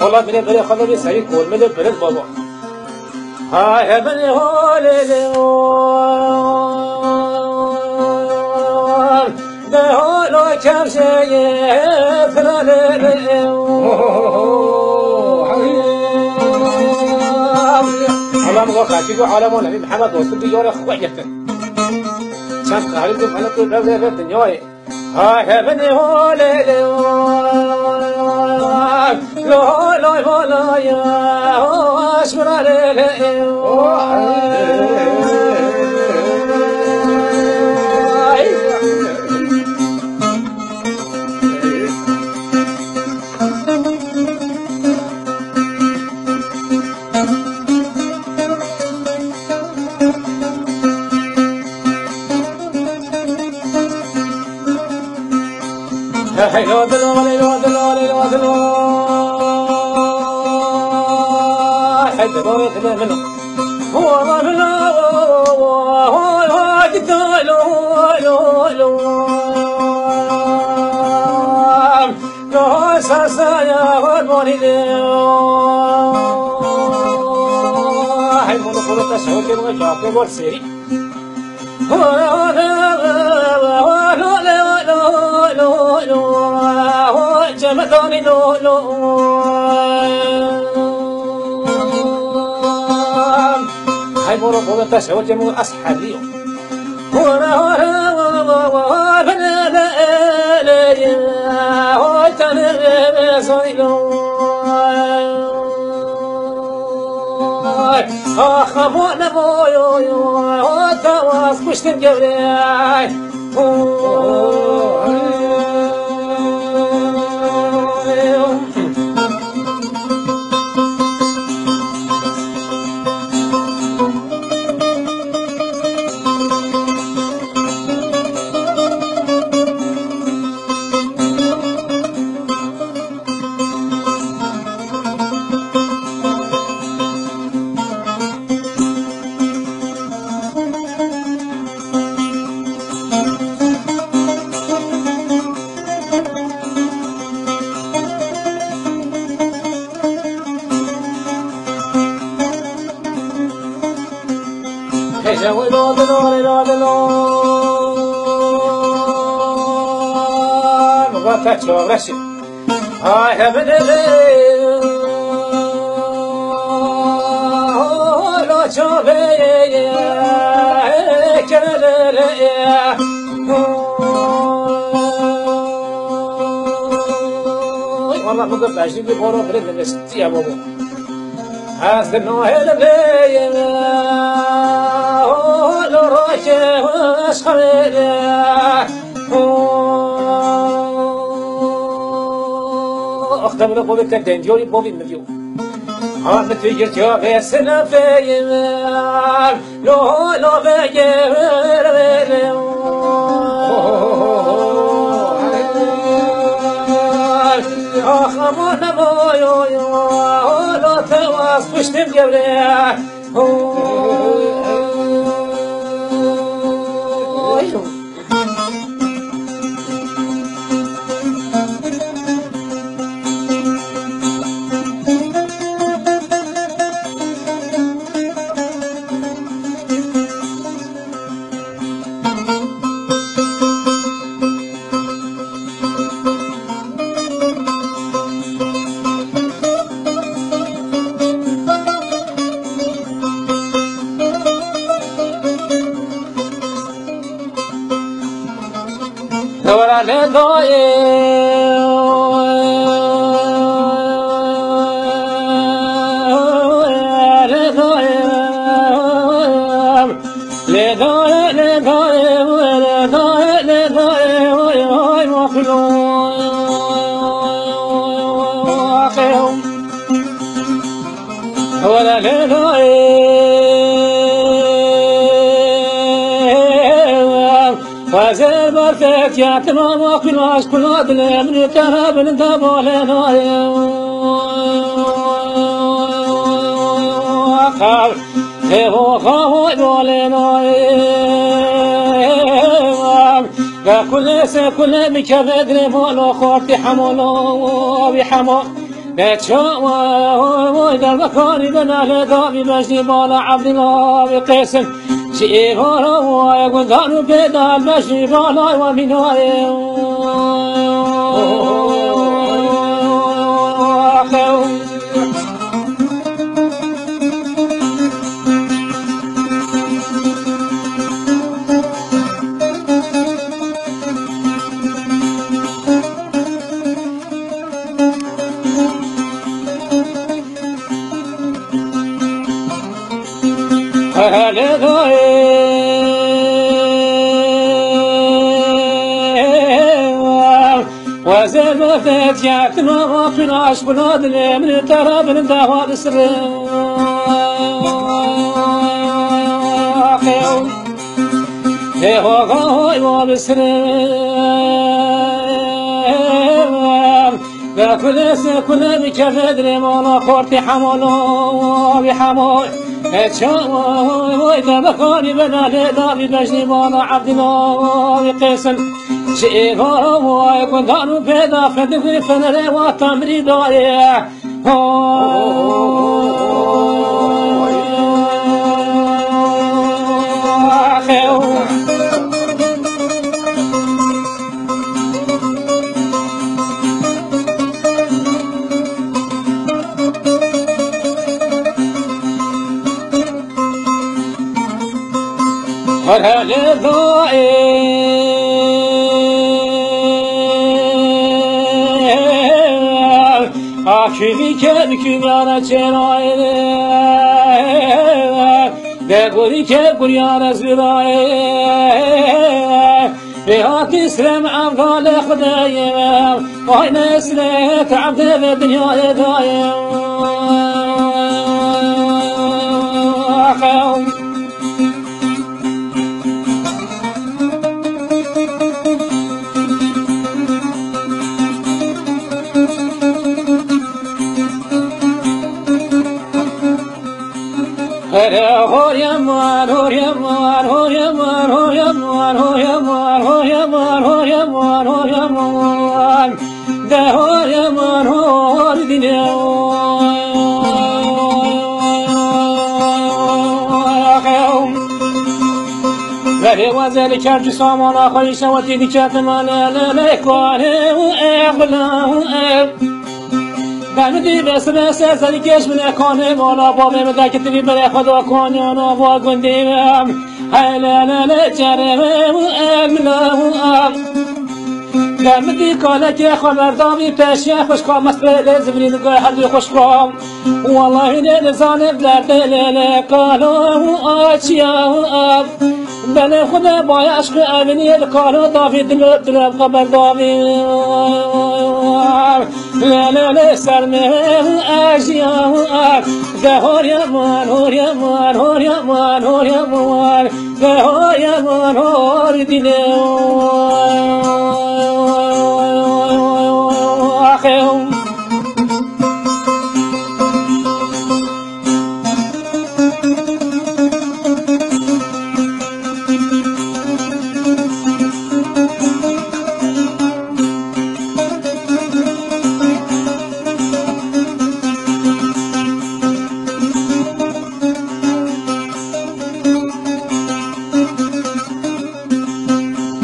والله بني بري خلوني سعيد كول من البلد بابا هاي بني هولي ده هولو كم شيء الله مغو خاشيكو عالمون نبي محمد وصل بيور اخويته كم تعرف انا كل ده في الدنيا هاي بني هولي لا لا ولا يا اشمر هاي لا دلوا لا دلوا لا دلوا حد بارك له منه هو ما لا هو جدال لا ساسا يا ولوني هاي من قرطة شوكي وجاكي والسيري جمداني لو هاي مرة بولا تشعر جمو أصحابي خبونا مويو تواس كشتن جبري Rashid, I have an والله ما قلت عشان يبغوا بريد النسية بابا هذا النوع اللي لو راجع أشخر أختم له بوبي كتن جوري بوبي مبيو هم تيجي تجاه سنة في لو في أخمنا مويو لا تواس بشتم جبري Ora le doye وزير فتياتنا ما كلاش كلا دل من ترى من دبولنا خال هو خال دولنا كل مكبد ربولو خورتي حمولو بحمو بتشوا در مكاني بنا لدامي مجدي بالا عبد الله بقسم شيغورو ويقدانو بدال مجدي بالا ومناي وزر فتياتنا ما كلاش بلاد من ترى من دهوى بسر هو بسر كل بكفد رمانا خورتي حمولو بحمول وإذا بكاني بنا لدامي بجني بالا عبد الله بقسم شيغورو ويقدانو بيدا فدفي فنري واتمري داري Aküvi kevküm yana çenaydı Deguri kevkur yana züraydı Rehat İslam avgâle khudayım Aynı eslet abde ve dünyaya dayım وذلك الجسام على خيش وتذكات ما لا يكون بمدی بس سری کش من کنه بالا با مدک تری بر خدا کنیانا با گندیم هلال جرم املا بمدی کاله که خبرداری پیشه خوش کام مسئله زمینی نگاه هر خوش کام والله نه زانم لردل کالو آچیا بله خدا با عشق امنی کالو دافی دلم خبرداری لا سرمه أجيا ظهور يا مان هور يا مان هور يا مان هور يا مان ظهور يا مان هور دينه أخيهم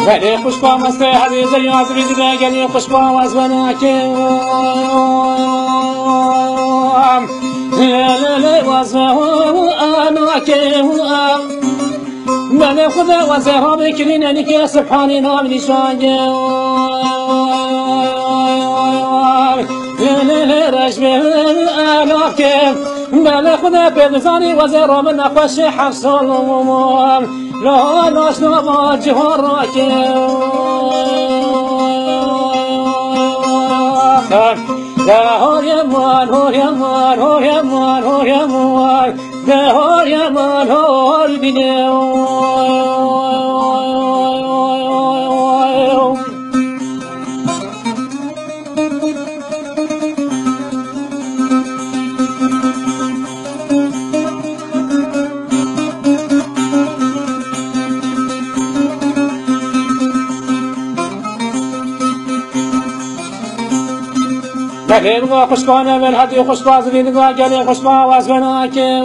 ولی خوش با مست حدیث ریاض بیدی گلی خوش با وزبنا که لی وزبنا که من خدا وزها بکنین یعنی که سبحانی نام نشانگه لی رجبه که من خدا بدزانی وزها من نخوش حفصال لا ناشنا با جهان را که هور يمان هور يمان هور يمان هور يمان هور يمان هور دنيا بگیم گا خوشبانه من حدی خوشباز دیدگا گلی خوشبا واز بنا که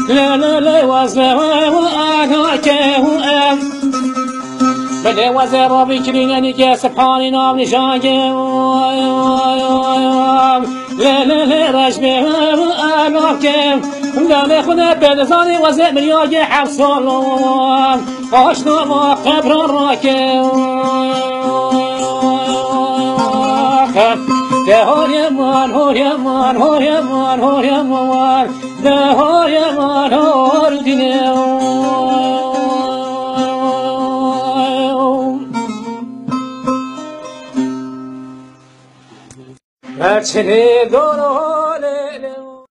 لا لا لا واز بنا که بده وزیر رابی کرینی که سبحانی نام نشانگه لا لا لا رجبه آلاکه لا خدا بدزانی وزیر مریاگه حفصال آشنا ما قبر راکه هور يمان هور يمان هور يمان هور يمان هور يمان هور دنيا أرسل دور